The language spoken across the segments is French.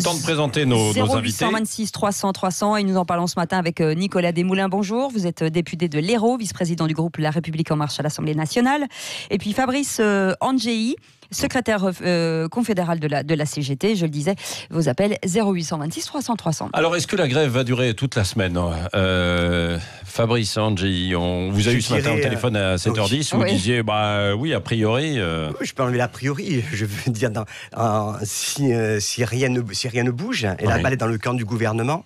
Temps de présenter nos invités. 0826 300 300 et nous en parlons ce matin avec Nicolas Desmoulins. Bonjour, vous êtes député de l'Hérault, vice-président du groupe La République En Marche à l'Assemblée nationale. Et puis Fabrice Angei, secrétaire confédéral de la CGT. Je le disais, vos appels 0826 300 300. Alors, est-ce que la grève va durer toute la semaine Fabrice Angei, on vous a eu ce matin au téléphone à 7h10, vous disiez, oui, a priori... Je peux enlever l'a priori, je veux dire, si rien ne bouge, et la balle est dans le camp du gouvernement,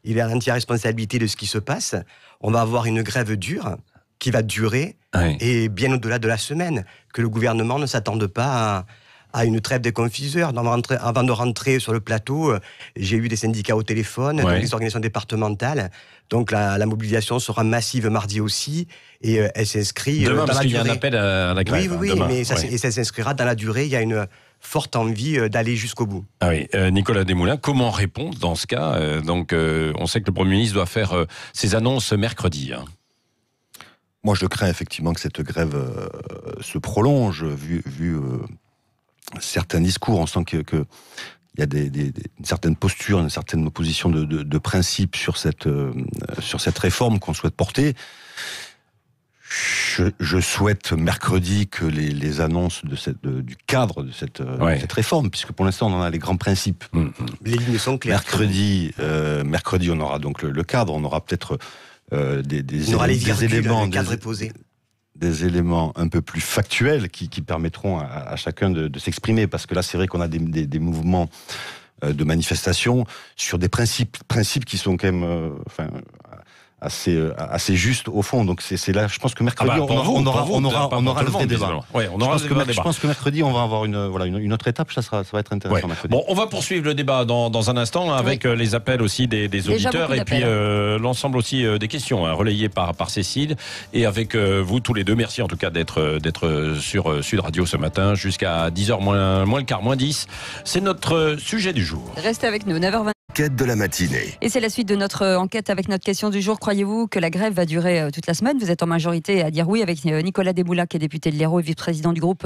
il a l'entière responsabilité de ce qui se passe, on va avoir une grève dure, qui va durer, et bien au-delà de la semaine, que le gouvernement ne s'attende pas à une trêve des confiseurs. Avant de rentrer sur le plateau, j'ai eu des syndicats au téléphone, donc des organisations départementales. Donc la mobilisation sera massive mardi aussi, et elle s'inscrit demain, dans parce la qu'il durée. y a un appel à la grève. Oui, demain. mais ça s'inscrira dans la durée. Il y a une forte envie d'aller jusqu'au bout. Nicolas Desmoulins, comment répondre dans ce cas on sait que le Premier ministre doit faire ses annonces mercredi. Moi, je crains effectivement que cette grève se prolonge, vu certains discours. On sent qu'il y a une certaine posture, une certaine opposition de principe sur cette réforme qu'on souhaite porter. Je souhaite mercredi que les annonces du cadre de cette réforme, puisque pour l'instant on en a les grands principes. Les lignes sont claires. Mercredi on aura donc le cadre, on aura peut-être des éléments un peu plus factuels qui permettront à chacun de s'exprimer, parce que là c'est vrai qu'on a des mouvements de manifestation sur des principes qui sont quand même assez juste au fond. Donc c'est là, je pense que mercredi on aura le vrai débat. Je pense que mercredi on va avoir une autre étape. Ça va être intéressant. Mercredi. Bon, on va poursuivre le débat dans un instant avec les appels aussi des auditeurs et puis l'ensemble aussi des questions relayées par Cécile et avec vous tous les deux. Merci en tout cas d'être sur Sud Radio ce matin jusqu'à 10h moins le quart, moins 10. C'est notre sujet du jour. Restez avec nous, 9h20. Enquête de la matinée. Et c'est la suite de notre enquête avec notre question du jour. Croyez-vous que la grève va durer toute la semaine ? Vous êtes en majorité à dire oui, avec Nicolas Desmoulins qui est député de l'Hérault et vice-président du groupe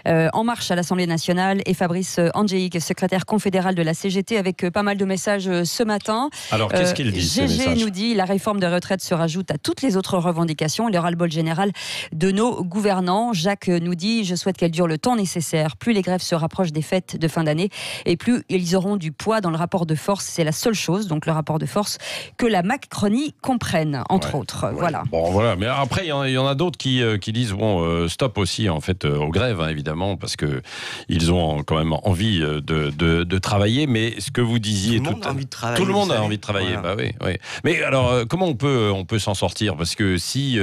En Marche à l'Assemblée nationale, et Fabrice Angei qui est secrétaire confédéral de la CGT, avec pas mal de messages ce matin. Alors qu'est-ce qu'il dit, ces GG messages ? nous dit la réforme des retraites se rajoute à toutes les autres revendications, le ras-le-bol général de nos gouvernants. Jacques nous dit je souhaite qu'elle dure le temps nécessaire. Plus les grèves se rapprochent des fêtes de fin d'année et plus ils auront du poids dans le rapport de force. C'est la seule chose, donc le rapport de force, que la Macronie comprenne, entre autres. Voilà. Bon, voilà. Mais après, il y en a d'autres qui disent stop aussi en fait aux grèves, évidemment, parce que ils ont quand même envie de travailler. Mais ce que vous disiez, tout le monde a envie de travailler. Voilà. Oui. Mais alors, comment on peut s'en sortir ? Parce que si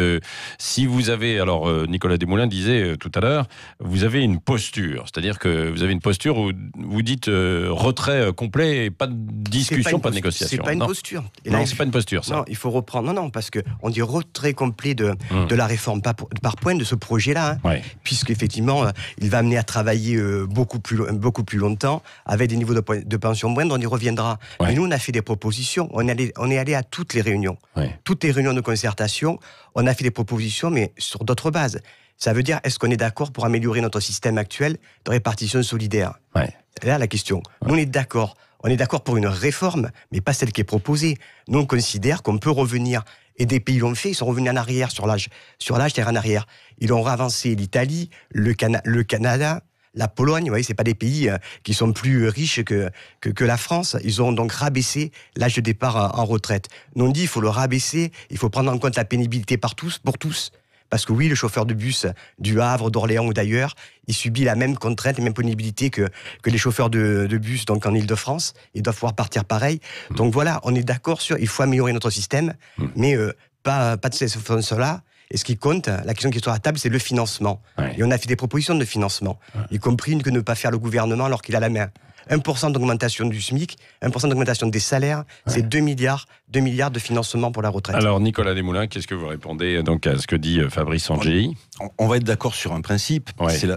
vous avez, alors Nicolas Desmoulins disait tout à l'heure, vous avez une posture, c'est-à-dire que vous avez une posture où vous dites retrait complet et pas de discussion. Pas de négociation. C'est pas une posture. Non, c'est pas une posture, ça. Non, il faut reprendre. Non, parce qu'on dit retrait complet de la réforme par point de ce projet-là, puisqu'effectivement, il va amener à travailler beaucoup plus longtemps, avec des niveaux de pension moindres, on y reviendra. Mais nous, on a fait des propositions. On est allé à toutes les réunions. Toutes les réunions de concertation, on a fait des propositions, mais sur d'autres bases. Ça veut dire, est-ce qu'on est d'accord pour améliorer notre système actuel de répartition solidaire ? C'est là la question. Nous, on est d'accord. On est d'accord pour une réforme, mais pas celle qui est proposée. Nous, on considère qu'on peut revenir, et des pays l'ont fait, ils sont revenus en arrière sur l'âge, c'est-à-dire en arrière. Ils ont avancé l'Italie, le Canada, la Pologne. Vous voyez, c'est pas des pays qui sont plus riches que la France. Ils ont donc rabaissé l'âge de départ en retraite. Nous, on dit, il faut le rabaisser, il faut prendre en compte la pénibilité pour tous. Parce que oui, le chauffeur de bus du Havre, d'Orléans ou d'ailleurs, il subit la même contrainte, la même pénibilité que les chauffeurs de bus donc en Ile-de-France. Ils doivent pouvoir partir pareil. Donc voilà, on est d'accord sur il faut améliorer notre système, mais pas de cette façon-là. Et ce qui compte, la question qui est sur la table, c'est le financement. Et on a fait des propositions de financement, y compris que ne pas faire le gouvernement alors qu'il a la main. 1% d'augmentation du SMIC, 1% d'augmentation des salaires, c'est 2 milliards de financement pour la retraite. Alors Nicolas Desmoulins, qu'est-ce que vous répondez donc à ce que dit Fabrice Angei ? On va être d'accord sur un principe,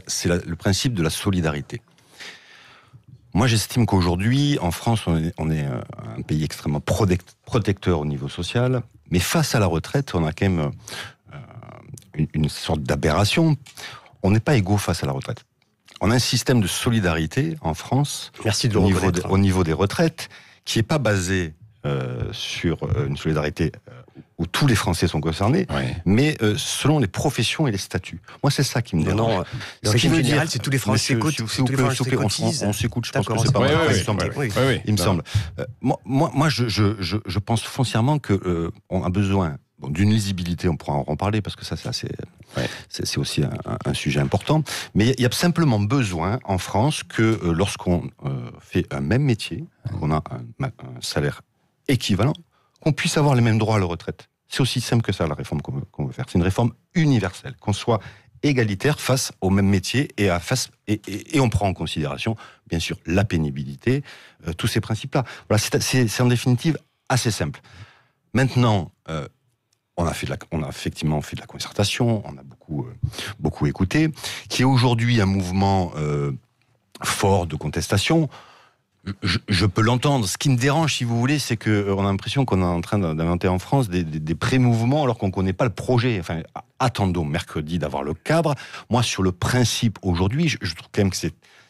c'est le principe de la solidarité. Moi j'estime qu'aujourd'hui, en France, on est un pays extrêmement protecteur au niveau social, mais face à la retraite, on a quand même une sorte d'aberration. On n'est pas égaux face à la retraite. on a un système de solidarité en France, merci de le au niveau des retraites, qui n'est pas basé sur une solidarité où tous les Français sont concernés, mais selon les professions et les statuts. Moi, c'est ça qui me dérange. Non, le régime général, c'est tous les Français cotisent. On s'écoute, je pense que c'est pas mal. Il me semble. Moi, je pense foncièrement que on a besoin d'une lisibilité, on pourra en parler, parce que ça, c'est aussi un sujet important. Mais il y a simplement besoin, en France, que lorsqu'on fait un même métier, qu'on a un salaire équivalent, qu'on puisse avoir les mêmes droits à la retraite. C'est aussi simple que ça, la réforme qu'on veut faire. C'est une réforme universelle, qu'on soit égalitaire face au même métier et on prend en considération, bien sûr, la pénibilité, tous ces principes-là. Voilà, c'est en définitive assez simple. Maintenant, on a effectivement fait de la concertation, on a beaucoup écouté, qui est aujourd'hui un mouvement fort de contestation. Je peux l'entendre. Ce qui me dérange, si vous voulez, c'est qu'on a l'impression qu'on est en train d'inventer en France des pré-mouvements alors qu'on ne connaît pas le projet. Enfin, attendons mercredi d'avoir le cadre. Moi, sur le principe, aujourd'hui, je trouve quand même que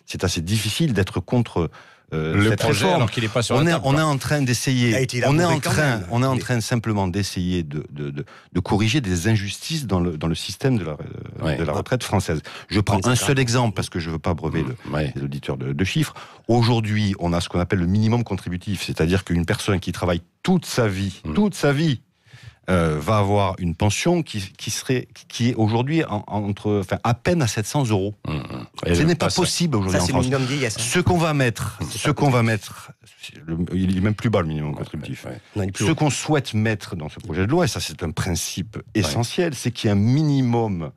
c'est assez difficile d'être contre le projet alors qu'il n'est pas sur la table. On est en train d'essayer. On est en train simplement d'essayer de corriger des injustices dans le système de la retraite française. Je prends un seul exemple parce que je ne veux pas brever les auditeurs de chiffres. Aujourd'hui, on a ce qu'on appelle le minimum contributif, c'est-à-dire qu'une personne qui travaille toute sa vie, va avoir une pension qui est aujourd'hui à peine à 700 euros. Ce n'est pas possible aujourd'hui en France. Ce qu'on va mettre, il est même plus bas le minimum contributif. Ce qu'on souhaite mettre dans ce projet de loi, et ça c'est un principe essentiel, c'est qu'il y ait un minimum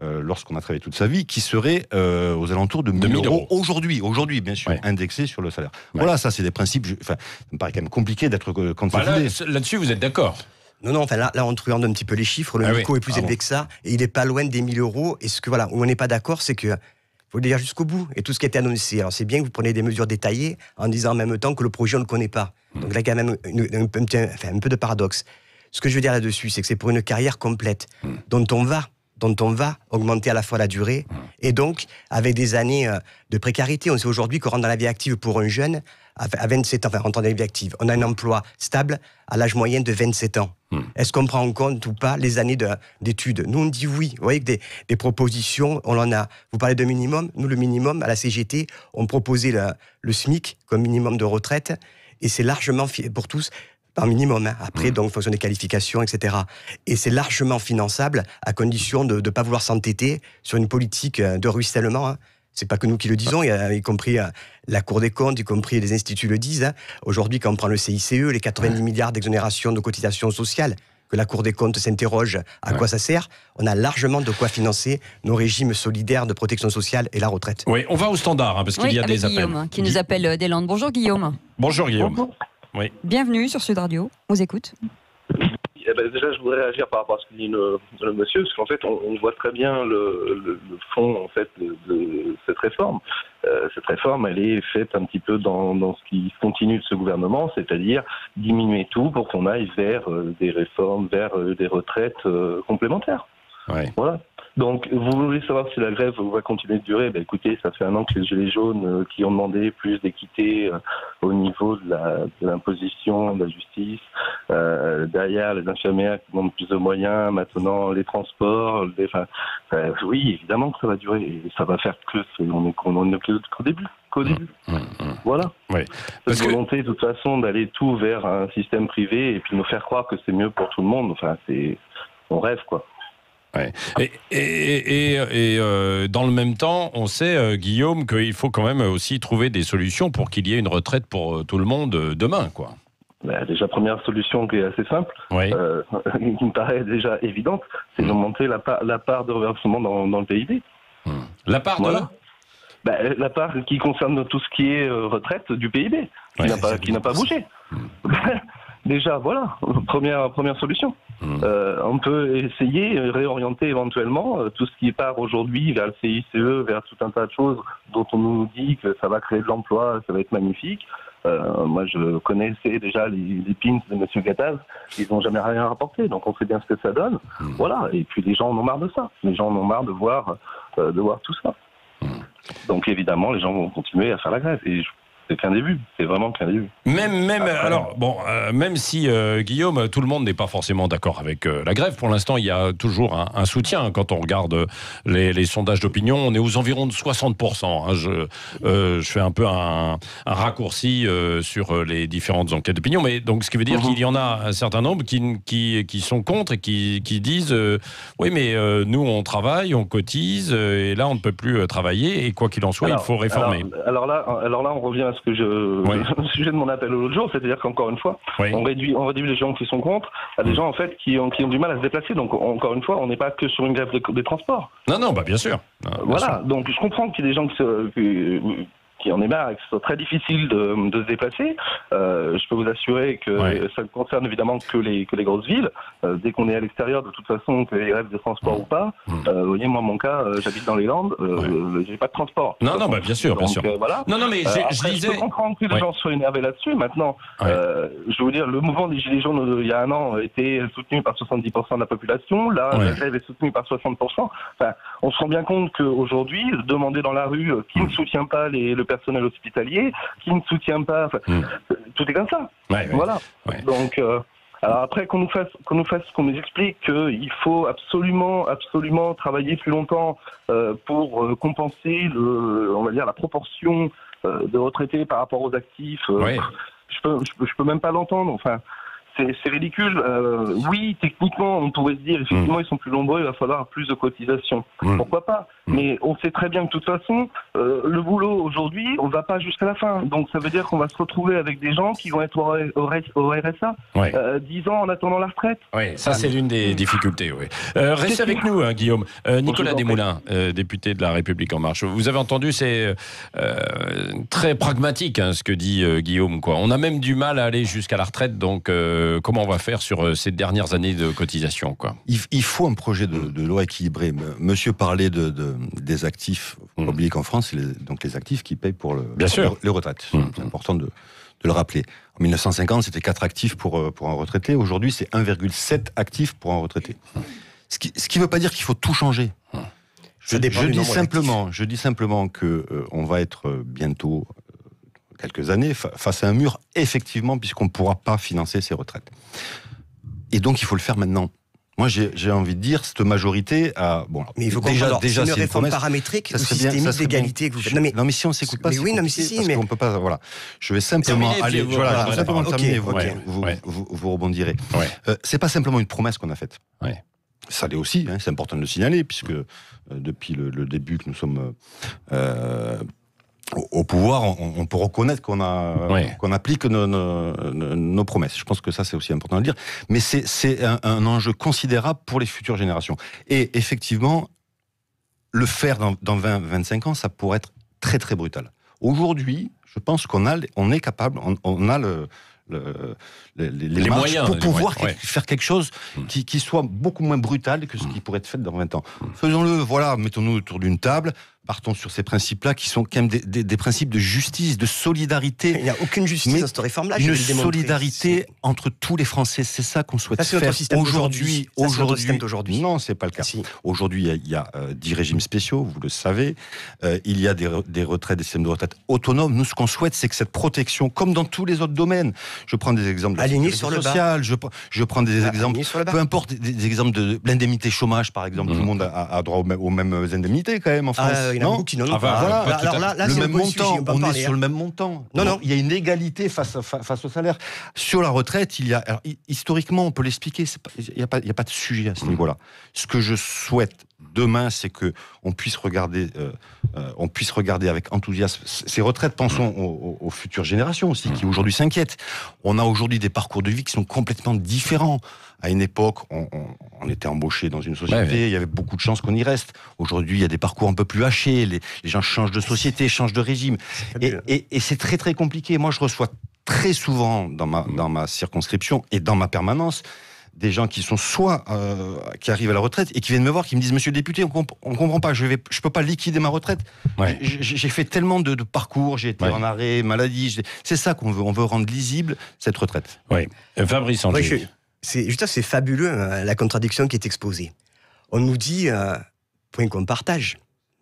lorsqu'on a travaillé toute sa vie, qui serait aux alentours de 1 000 euros aujourd'hui, bien sûr, indexé sur le salaire. Voilà, ça c'est des principes, ça me paraît quand même compliqué d'être quantifié. Là-dessus, vous êtes d'accord ? Non, là, on truande un petit peu les chiffres. Le NICO est plus élevé que ça, et il n'est pas loin des 1 000 euros. Et où on n'est pas d'accord, c'est que faut le dire jusqu'au bout. Et tout ce qui a été annoncé. Alors, c'est bien que vous preniez des mesures détaillées en disant en même temps que le projet, on ne le connaît pas. Donc là, il y a quand même un peu de paradoxe. Ce que je veux dire là-dessus, c'est que c'est pour une carrière complète dont on va augmenter à la fois la durée et donc avec des années de précarité. On sait aujourd'hui qu'on rentre dans la vie active pour un jeune à 27 ans, rentre dans la vie active. On a un emploi stable à l'âge moyen de 27 ans. Est-ce qu'on prend en compte ou pas les années d'études ? Nous, on dit oui. Vous voyez que des propositions, on en a. Vous parlez de minimum. Nous, le minimum, à la CGT, on proposait le SMIC comme minimum de retraite et c'est largement pour tous par minimum, après, donc, en fonction des qualifications, etc. Et c'est largement finançable, à condition de ne pas vouloir s'entêter sur une politique de ruissellement. C'est pas que nous qui le disons, y compris la Cour des comptes, y compris les instituts le disent. Aujourd'hui, quand on prend le CICE, les 90 milliards d'exonération de cotisations sociales, que la Cour des comptes s'interroge à quoi ça sert, on a largement de quoi financer nos régimes solidaires de protection sociale et la retraite. Oui, on va au standard, parce qu'il y a des appels. Guillaume, qui nous appelle des Landes. Bonjour Guillaume. Bonjour Guillaume. Oui. Bienvenue sur Sud Radio, on vous écoute. Déjà, je voudrais réagir par rapport à ce que dit le monsieur, parce qu'en fait, on voit très bien le fond en fait, de cette réforme. Cette réforme, elle est faite un petit peu dans ce qui continue de ce gouvernement, c'est-à-dire diminuer tout pour qu'on aille vers des réformes, vers des retraites complémentaires. Voilà. Donc, vous voulez savoir si la grève va continuer de durer ? Écoutez, ça fait 1 an que les Gilets jaunes qui ont demandé plus d'équité au niveau de l'imposition, de la justice, derrière les infirmières qui demandent plus de moyens, maintenant les transports, oui, évidemment que ça va durer, et ça va faire que on n'est qu'au début. Voilà. Cette volonté, de toute façon, d'aller tout vers un système privé et puis nous faire croire que c'est mieux pour tout le monde, on rêve, quoi. Et dans le même temps, on sait, Guillaume, qu'il faut quand même aussi trouver des solutions pour qu'il y ait une retraite pour tout le monde demain, quoi. Déjà, première solution qui est assez simple, qui me paraît déjà évidente, c'est d'augmenter la part de reversement dans le PIB. La part la part qui concerne tout ce qui est retraite du PIB, qui n'a pas bougé. Déjà, voilà, première solution. On peut essayer, réorienter éventuellement tout ce qui part aujourd'hui vers le CICE, vers tout un tas de choses dont on nous dit que ça va créer de l'emploi, ça va être magnifique. Moi, je connaissais déjà les pins de M. Gattaz, ils n'ont jamais rien rapporté, donc on sait bien ce que ça donne. Voilà, et puis les gens en ont marre de ça. Les gens en ont marre de voir tout ça. Donc évidemment, les gens vont continuer à faire la grève. Et c'est qu'un début, c'est vraiment qu'un début. Même si, Guillaume, tout le monde n'est pas forcément d'accord avec la grève, pour l'instant, il y a toujours un soutien. Quand on regarde les sondages d'opinion, on est aux environs de 60%. Hein. Je fais un peu un raccourci sur les différentes enquêtes d'opinion, mais donc ce qui veut dire qu'il y en a un certain nombre qui sont contre et qui disent oui, mais nous, on travaille, on cotise, et là, on ne peut plus travailler, et quoi qu'il en soit, il faut réformer. Alors là, on revient à ce que le sujet de mon appel l'autre jour, c'est-à-dire qu'encore une fois, on réduit les gens qui sont contre à des gens en fait qui ont du mal à se déplacer. Donc encore une fois, on n'est pas que sur une grève des transports. Non, bien sûr. Voilà. Donc je comprends qu'il y ait des gens qui en est marre et que ce soit très difficile de se déplacer. Je peux vous assurer que ça ne concerne évidemment que les grosses villes. Dès qu'on est à l'extérieur, de toute façon, que les grèves de transport ou pas, vous voyez, moi, mon cas, j'habite dans les Landes, j'ai pas de transport. Non, bien sûr, bien sûr. Voilà. Non, mais je disais... Je peux comprendre que les gens soient énervés là-dessus. Maintenant, je veux vous dire, le mouvement des Gilets jaunes, il y a un an, était soutenu par 70% de la population. Là, la grève est soutenue par 60%. Enfin, on se rend bien compte qu'aujourd'hui, demander dans la rue qui ne soutient pas le personnel hospitalier, qui ne soutient pas, tout est comme ça. Voilà. Donc, alors après qu'on nous explique qu'il faut absolument travailler plus longtemps pour compenser on va dire la proportion de retraités par rapport aux actifs. Je peux même pas l'entendre. Enfin. C'est ridicule. Oui, techniquement, on pourrait se dire, effectivement, ils sont plus nombreux, il va falloir plus de cotisations. Pourquoi pas? Mais on sait très bien que de toute façon, le boulot aujourd'hui, on ne va pas jusqu'à la fin. Donc ça veut dire qu'on va se retrouver avec des gens qui vont être au RSA 10 ans en attendant la retraite. Oui, ça c'est l'une des difficultés. Restez avec nous, Guillaume. Nicolas Desmoulins, député de La République En Marche. Vous avez entendu, c'est très pragmatique ce que dit Guillaume. On a même du mal à aller jusqu'à la retraite, donc... comment on va faire sur ces dernières années de cotisation, Il faut un projet de loi équilibré. Monsieur parlait des actifs. Il faut pas oublier qu'en France, c'est donc les actifs qui payent pour les retraites. C'est important de le rappeler. En 1950, c'était 4 actifs pour un retraité. Aujourd'hui, c'est 1,7 actifs pour un retraité. Ce qui ne veut pas dire qu'il faut tout changer. Je dis simplement que on va être bientôt... quelques années, face à un mur, effectivement, puisqu'on ne pourra pas financer ces retraites. Et donc, il faut le faire maintenant. Moi, j'ai envie de dire, cette majorité a... Bon, mais il faut déjà c'est une réforme paramétrique ou systémique d'égalité que vous faites. Non, mais si on ne s'écoute pas, parce qu'on peut pas... Voilà. Je vais simplement terminer, vous rebondirez. C'est pas simplement une promesse qu'on a faite. Ça l'est aussi, c'est important de le signaler, puisque depuis le début que nous sommes... au pouvoir, on peut reconnaître qu'on applique nos promesses. Je pense que ça, c'est aussi important de le dire. Mais c'est un enjeu considérable pour les futures générations. Et effectivement, le faire dans 20-25 ans, ça pourrait être très, très brutal. Aujourd'hui, je pense qu'on est capable, on a les moyens pour pouvoir faire quelque chose qui soit beaucoup moins brutal que ce qui pourrait être fait dans 20 ans. Faisons-le, mettons-nous autour d'une table, partons sur ces principes-là qui sont quand même des principes de justice, de solidarité. Il n'y a aucune justice dans cette réforme-là. Une solidarité entre tous les Français, c'est ça qu'on souhaite faire aujourd'hui. Non, c'est pas le cas. Aujourd'hui, il y a 10 régimes spéciaux, vous le savez. Il y a des retraites, des systèmes de retraite autonomes. Nous, ce qu'on souhaite, c'est que cette protection, comme dans tous les autres domaines, je prends des exemples de la sécurité sociale, je prends des exemples, peu importe, des exemples de l'indemnité chômage, par exemple. Tout le monde a droit aux mêmes indemnités, quand même, en France. Il y en a beaucoup qui n'en ont pas. Alors là, le même montant, on est sur le même montant. Non, il y a une égalité face au salaire. Sur la retraite, il y a... Alors, historiquement, on peut l'expliquer, il n'y a pas de sujet à ce niveau-là. Ce que je souhaite demain, c'est que on puisse regarder avec enthousiasme ces retraites. Pensons aux futures générations aussi, qui aujourd'hui s'inquiètent. On a aujourd'hui des parcours de vie qui sont complètement différents. À une époque, on était embauché dans une société, il y avait beaucoup de chances qu'on y reste. Aujourd'hui, il y a des parcours un peu plus hachés, les gens changent de société, changent de régime. Et c'est très très compliqué. Moi, je reçois très souvent dans ma circonscription et dans ma permanence des gens qui sont qui arrivent à la retraite et qui viennent me voir, qui me disent: Monsieur le député, on comprend pas, je peux pas liquider ma retraite. J'ai fait tellement de parcours, j'ai été en arrêt maladie. C'est ça qu'on veut. On veut rendre lisible cette retraite. Fabrice Angier. C'est fabuleux la contradiction qui est exposée. On nous dit point qu'on partage.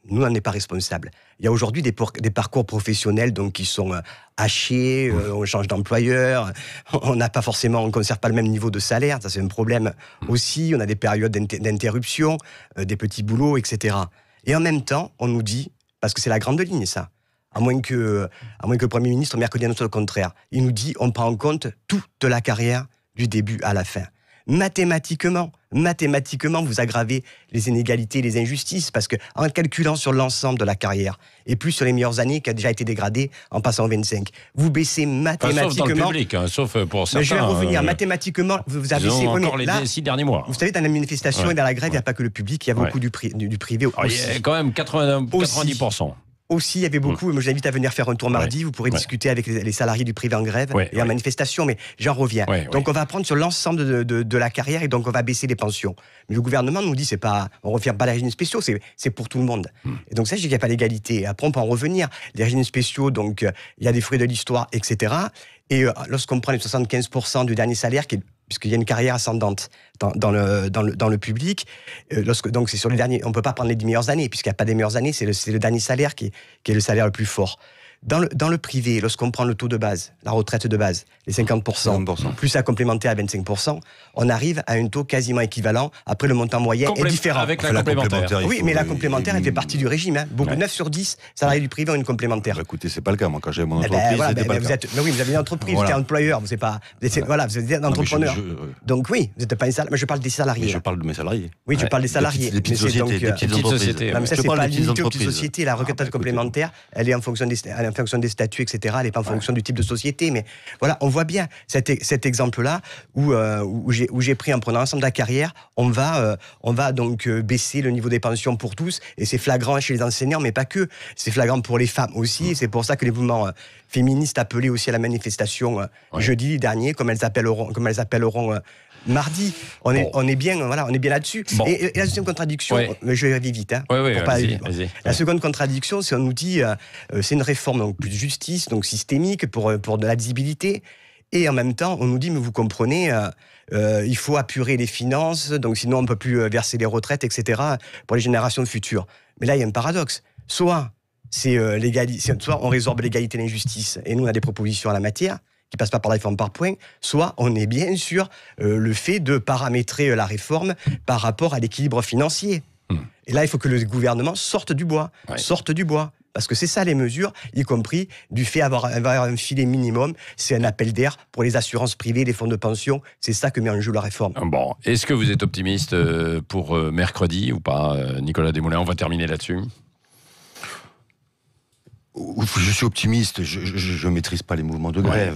Nous, on n'en est pas responsable. Il y a aujourd'hui des parcours professionnels donc, qui sont hachés, on change d'employeur, on ne conserve pas le même niveau de salaire, ça c'est un problème aussi, on a des périodes d'interruption, des petits boulots, etc. Et en même temps, on nous dit, parce que c'est la grande ligne ça, à moins que le Premier ministre mercredi annonce le contraire, il nous dit on prend en compte toute la carrière du début à la fin. Mathématiquement, vous aggravez les inégalités, les injustices, parce qu'en calculant sur l'ensemble de la carrière, et plus sur les meilleures années qui a déjà été dégradée en passant au 25, vous baissez mathématiquement... sauf dans le public, sauf pour certains... Mais je vais revenir, mathématiquement, vous avez baissé... encore les 6 derniers mois. Vous savez, dans la manifestation et dans la grève, il n'y a pas que le public, il y a beaucoup du privé aussi. Il y a quand même 90%. Aussi, il y avait beaucoup, moi je vous invite à venir faire un tour mardi, vous pourrez discuter avec les salariés du privé en grève et en manifestation, mais j'en reviens. Donc on va prendre sur l'ensemble de la carrière et donc on va baisser les pensions. Mais le gouvernement nous dit, on ne refait pas les régimes spéciaux, c'est pour tout le monde. Et donc ça, je dis qu'il n'y a pas d'égalité. Après, on peut en revenir. Les régimes spéciaux, donc il y a des fruits de l'histoire, etc. Et lorsqu'on prend les 75% du dernier salaire, puisqu'il y a une carrière ascendante dans le public. Donc c'est sur les derniers, on ne peut pas prendre les 10 meilleures années, puisqu'il n'y a pas des meilleures années, c'est le dernier salaire qui est le salaire le plus fort. Dans le privé, lorsqu'on prend le taux de base, la retraite de base, les 50%, plus la complémentaire à 25%, on arrive à un taux quasiment équivalent. Après, le montant moyen est différent. Avec la complémentaire. Oui, mais la complémentaire, elle fait partie du régime. Beaucoup, 9 sur 10 salariés du privé ont une complémentaire. Écoutez, c'est pas le cas. Moi, quand j'ai mon entreprise, c'était pas le cas. Mais oui, vous avez une entreprise, vous êtes employeur, vous êtes un entrepreneur. Donc oui, vous n'êtes pas un salarié. Mais je parle des salariés. Mais je parle de mes salariés. Oui, je parle des salariés. Des petites sociétés. Des petites sociétés. Mais ça, c'est pas limité aux petites sociétés. La retraite complémentaire, elle est en fonction des statuts, etc. Elle n'est pas en fonction du type de société. Mais voilà, on voit bien cet exemple-là où j'ai pris en prenant l'ensemble de la carrière, on va donc baisser le niveau des pensions pour tous. Et c'est flagrant chez les enseignants, mais pas que. C'est flagrant pour les femmes aussi. Et c'est pour ça que les mouvements féministes appelaient aussi à la manifestation jeudi dernier, comme elles appelleront mardi. On est bien là-dessus. Bon. Et la deuxième contradiction, je vais aller vite, pour pas aller vite. La seconde contradiction, c'est on nous dit c'est une réforme donc plus de justice, donc systémique pour de la lisibilité. Et en même temps, on nous dit, mais vous comprenez, il faut apurer les finances, donc sinon on ne peut plus verser les retraites, etc., pour les générations futures. Mais là, il y a un paradoxe. Soit on résorbe l'égalité et l'injustice, et nous, on a des propositions en la matière, qui passe pas par la réforme par points, soit on est bien sûr le fait de paramétrer la réforme par rapport à l'équilibre financier. Et là, il faut que le gouvernement sorte du bois. Parce que c'est ça les mesures, y compris du fait d'avoir un filet minimum, c'est un appel d'air pour les assurances privées, les fonds de pension, c'est ça que met en jeu la réforme. Bon, est-ce que vous êtes optimiste pour mercredi ou pas, Nicolas Desmoulins? On va terminer là-dessus. Je suis optimiste, je ne maîtrise pas les mouvements de grève.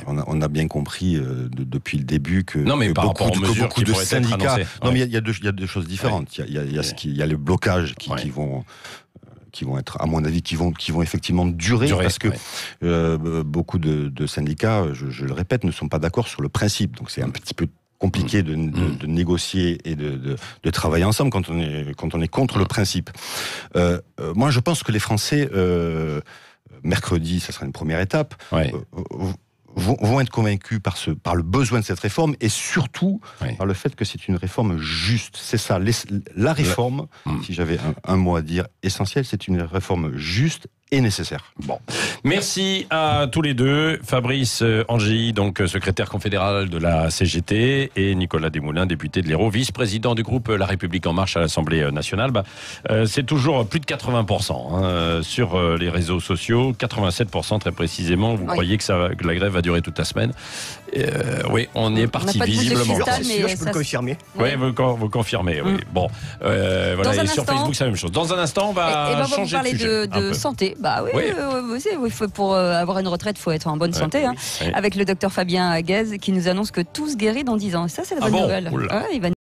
On a bien compris depuis le début que, beaucoup de syndicats... Non, mais il y a deux choses différentes. Il y a le blocage qui vont être, à mon avis, qui vont effectivement durer parce que beaucoup de syndicats, je le répète, ne sont pas d'accord sur le principe. Donc c'est un petit peu compliqué de négocier et de travailler ensemble quand on est contre le principe. Moi, je pense que les Français, mercredi, ça sera une première étape, vont être convaincus par le besoin de cette réforme et surtout par le fait que c'est une réforme juste. C'est ça, la réforme, si j'avais un mot à dire essentiel, c'est une réforme juste et nécessaire. Bon. Merci à tous les deux. Fabrice Angy, donc secrétaire confédéral de la CGT, et Nicolas Desmoulins, député de l'Hérault, vice-président du groupe La République En Marche à l'Assemblée nationale. C'est toujours plus de 80% sur les réseaux sociaux, 87% très précisément. Vous croyez que la grève va durer toute la semaine? Oui, on est parti visiblement. Je peux le confirmer. Oui, vous confirmez. Oui. Bon, voilà. Et sur Facebook, c'est la même chose. Dans un instant, on va changer de sujet. De santé. Pour avoir une retraite, il faut être en bonne santé. Avec le docteur Fabien Aguez qui nous annonce que tout se guérit dans 10 ans. Ça, c'est la bonne nouvelle. Il va